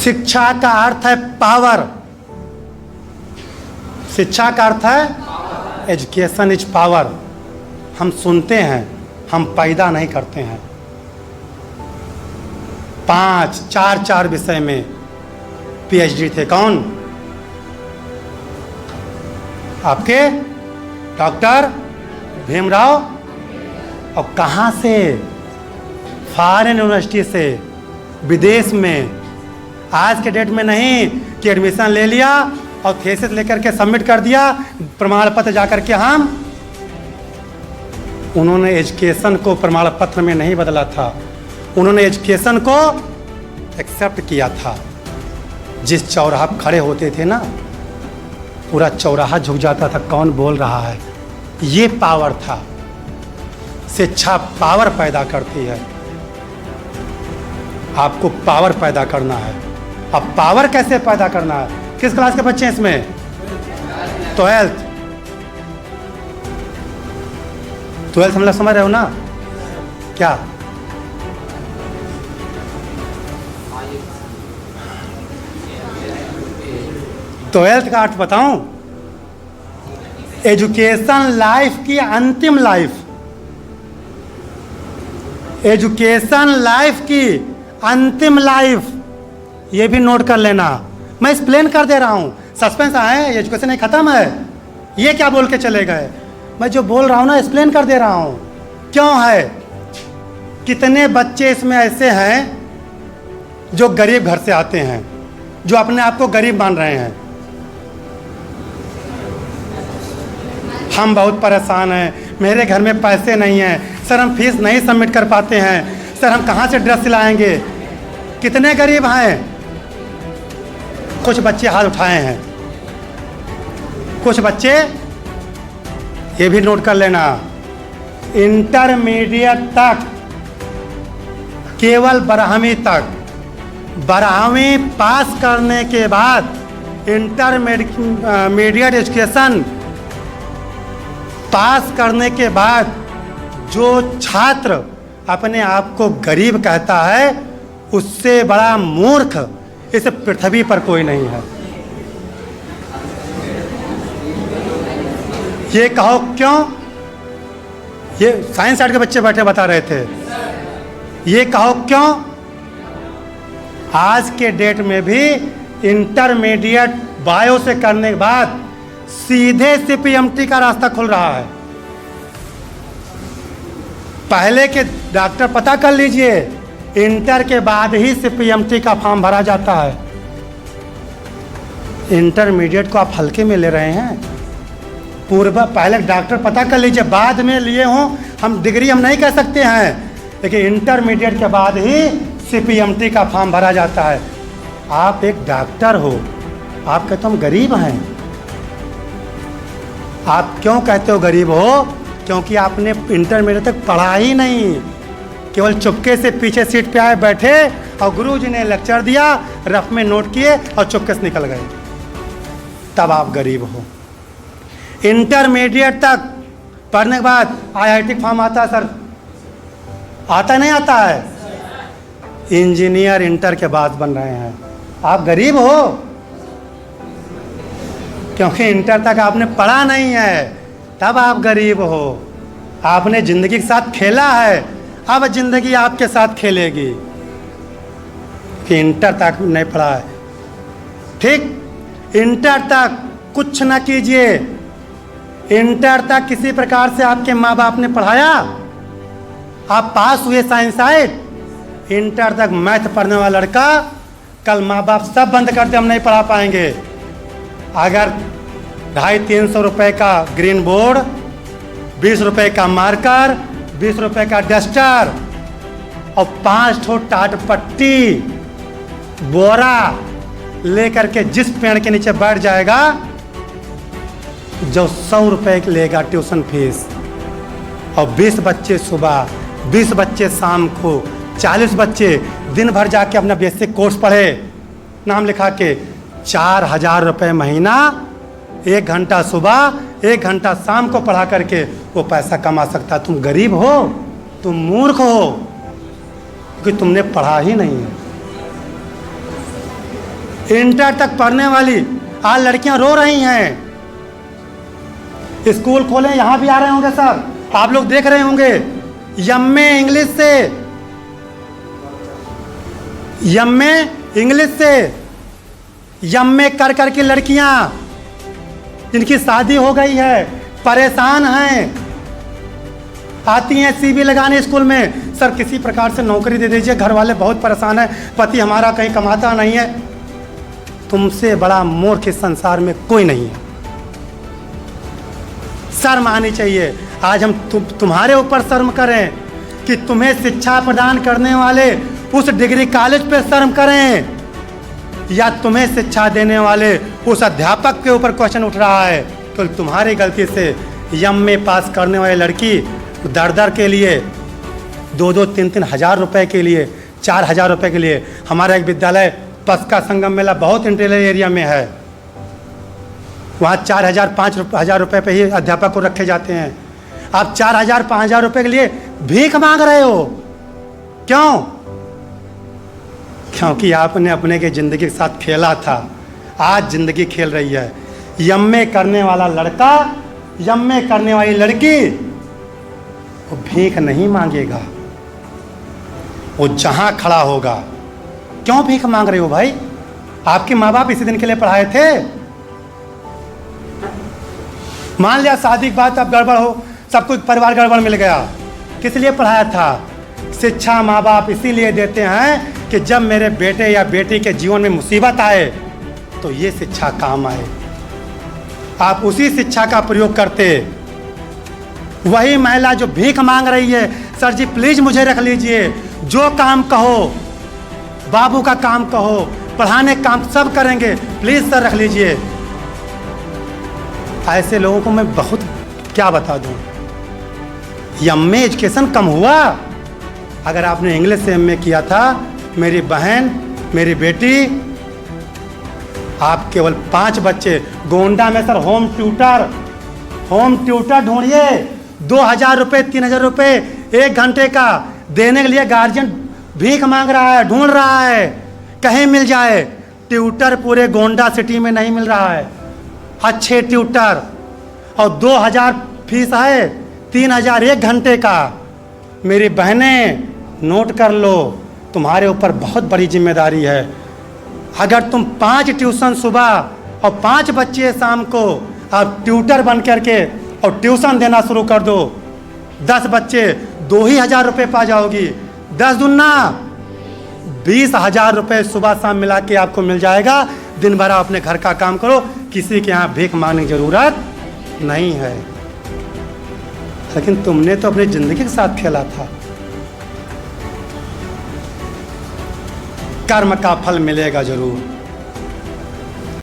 शिक्षा का अर्थ है पावर। शिक्षा का अर्थ है एजुकेशन इज पावर। हम सुनते हैं, हम पैदा नहीं करते हैं। 4 विषय में पीएचडी थे। कौन? आपके डॉक्टर भीमराव। और कहाँ से? फॉरेन यूनिवर्सिटी से, विदेश में। आज के डेट में नहीं कि एडमिशन ले लिया और थीसिस लेकर के सबमिट कर दिया, प्रमाण पत्र जाकर के हम। उन्होंने एजुकेशन को प्रमाण पत्र में नहीं बदला था, उन्होंने एजुकेशन को एक्सेप्ट किया था। जिस चौराहा पर खड़े होते थे ना, पूरा चौराहा झुक जाता था, कौन बोल रहा है। ये पावर था। शिक्षा पावर पैदा करती है। आपको पावर पैदा करना है। अब पावर कैसे पैदा करना है? किस क्लास के बच्चे हैं इसमें? 12th हम लोग समझ रहे हो ना? क्या 12th का अर्थ बताऊं? एजुकेशन लाइफ की अंतिम लाइफ। एजुकेशन लाइफ की अंतिम लाइफ, ये भी नोट कर लेना। मैं एक्सप्लेन कर दे रहा हूं, सस्पेंस है, एजुकेशन नहीं खत्म है। ये क्या बोल के चले गए? मैं जो बोल रहा हूं ना, एक्सप्लेन कर दे रहा हूं क्यों है। कितने बच्चे इसमें ऐसे हैं जो गरीब घर से आते हैं, जो अपने आप को गरीब मान रहे हैं। हम बहुत परेशान हैं, मेरे घर में पैसे नहीं हैं सर, हम फीस नहीं सबमिट कर पाते हैं सर, हम कहाँ से ड्रेस सिलाएंगे। कितने गरीब हैं? कुछ बच्चे हाथ उठाए हैं, कुछ बच्चे, ये भी नोट कर लेना, इंटरमीडिएट तक, केवल 12वीं तक, 12वीं पास करने के बाद इंटरमीडिएट एजुकेशन पास करने के बाद जो छात्र अपने आप को गरीब कहता है, उससे बड़ा मूर्ख इस पृथ्वी पर कोई नहीं है। ये कहो क्यों? ये साइंस साइड के बच्चे बैठे बता रहे थे। ये कहो क्यों? आज के डेट में भी इंटरमीडिएट बायो से करने के बाद सीधे सीपीएमटी का रास्ता खुल रहा है। पहले के डॉक्टर पता कर लीजिए, इंटर के बाद ही सीपीएमटी का फॉर्म भरा जाता है। इंटरमीडिएट को आप हल्के में ले रहे हैं। पहले डॉक्टर पता कर लीजिए, बाद में लिए हों, हम डिग्री हम नहीं कह सकते हैं, लेकिन इंटरमीडिएट के बाद ही सीपीएमटी का फॉर्म भरा जाता है। आप एक डॉक्टर हो, आप कहते हो हम गरीब हैं। आप क्यों कहते हो गरीब हो? क्योंकि आपने इंटरमीडिएट तक पढ़ा ही नहीं, केवल चुपके से पीछे सीट पे आए बैठे और गुरुजी ने लेक्चर दिया, रफ में नोट किए और चुपके से निकल गए। तब आप गरीब हो। इंटरमीडिएट तक पढ़ने के बाद आईआईटी फॉर्म आता है सर, आता नहीं आता है? इंजीनियर इंटर के बाद बन रहे हैं। आप गरीब हो क्योंकि इंटर तक आपने पढ़ा नहीं है, तब आप गरीब हो। आपने ज़िंदगी के साथ खेला है, अब ज़िंदगी आपके साथ खेलेगी। कि इंटर तक नहीं पढ़ा है, ठीक, इंटर तक कुछ ना कीजिए। इंटर तक किसी प्रकार से आपके माँ बाप ने पढ़ाया, आप पास हुए साइंस साइड। इंटर तक मैथ पढ़ने वाला लड़का, कल माँ बाप सब बंद करते, हम नहीं पढ़ा पाएंगे। अगर 250-300 रुपये का ग्रीन बोर्ड, 20 रुपये का मार्कर, 20 रुपये का डस्टर और 5 ठो टाट पट्टी बोरा लेकर के जिस पेड़ के नीचे बैठ जाएगा, जो 100 रुपये लेगा ट्यूशन फीस, और 20 बच्चे सुबह, 20 बच्चे शाम को, 40 बच्चे दिन भर जाके अपना बेसिक कोर्स पढ़े, नाम लिखा के 4000 रुपये महीना, 1 घंटा सुबह 1 घंटा शाम को पढ़ा करके वो पैसा कमा सकता। तुम गरीब हो, तुम मूर्ख हो, क्योंकि तुमने पढ़ा ही नहीं है। इंटर तक पढ़ने वाली आज लड़कियां रो रही हैं। स्कूल खोले, यहां भी आ रहे होंगे सर, आप लोग देख रहे होंगे। एमए इंग्लिश से एमए कर करके लड़कियां जिनकी शादी हो गई है परेशान हैं, आती हैं सीवी लगाने स्कूल में। सर किसी प्रकार से नौकरी दे दीजिए, घर वाले बहुत परेशान हैं, पति हमारा कहीं कमाता नहीं है। तुमसे बड़ा मूर्ख इस संसार में कोई नहीं है। शर्म आनी चाहिए। आज हम तुम्हारे ऊपर शर्म करें कि तुम्हें शिक्षा प्रदान करने वाले उस डिग्री कॉलेज पे शर्म करें, या तुम्हें शिक्षा देने वाले उस अध्यापक के ऊपर क्वेश्चन उठ रहा है। तो तुम्हारी गलती से एमए पास करने वाली लड़की दर के लिए 2-2, 3-3 हज़ार रुपए के लिए, 4,000 रुपए के लिए, हमारा एक विद्यालय पस्का संगम मेला बहुत इंटीरियर एरिया में है, वहाँ 4,000, 5,000 रुपये पे ही अध्यापक को रखे जाते हैं। आप 4,000, 5,000 रुपये के लिए भीख मांग रहे हो, क्यों? क्योंकि आपने अपने के ज़िंदगी के साथ खेला था, आज ज़िंदगी खेल रही है। एमए करने वाला लड़का, एमए करने वाली लड़की वो भीख नहीं मांगेगा, वो जहाँ खड़ा होगा। क्यों भीख मांग रहे हो भाई? आपके माँ बाप इसी दिन के लिए पढ़ाए थे। मान लिया शादी के बाद अब गड़बड़ हो, सब कुछ परिवार गड़बड़ मिल गया, किस लिए पढ़ाया था? शिक्षा माँ बाप इसीलिए देते हैं कि जब मेरे बेटे या बेटी के जीवन में मुसीबत आए तो ये शिक्षा काम आए। आप उसी शिक्षा का प्रयोग करते। वही महिला जो भीख मांग रही है, सर जी प्लीज मुझे रख लीजिए, जो काम कहो, बाबू का काम कहो, पढ़ाने का काम सब करेंगे, प्लीज सर रख लीजिए। ऐसे लोगों को मैं बहुत क्या बता दूं। एमए एजुकेशन कम हुआ। अगर आपने इंग्लिश से एमए किया था, मेरी बहन, मेरी बेटी, आप केवल 5 बच्चे, गोंडा में सर होम ट्यूटर ढूंढिए, 2,000 रुपये, 3,000 रुपये 1 घंटे का देने के लिए गार्जियन भीख मांग रहा है, ढूंढ रहा है, कहीं मिल जाए। ट्यूटर पूरे गोंडा सिटी में नहीं मिल रहा है, अच्छे ट्यूटर, और 2,000 फीस है, 3,000 1 घंटे का। मेरी बहनें नोट कर लो, तुम्हारे ऊपर बहुत बड़ी जिम्मेदारी है। अगर तुम 5 ट्यूशन सुबह और 5 बच्चे शाम को आप ट्यूटर बन करके और ट्यूशन देना शुरू कर दो, 10 बच्चे 2,000 रुपये पा जाओगी, 10 दूना 20,000 रुपये सुबह शाम मिला के आपको मिल जाएगा। दिन भर आप अपने घर का काम करो, किसी के यहाँ भीख मांगने की जरूरत नहीं है। लेकिन तुमने तो अपनी जिंदगी के साथ खेला था। कर्म का फल मिलेगा जरूर।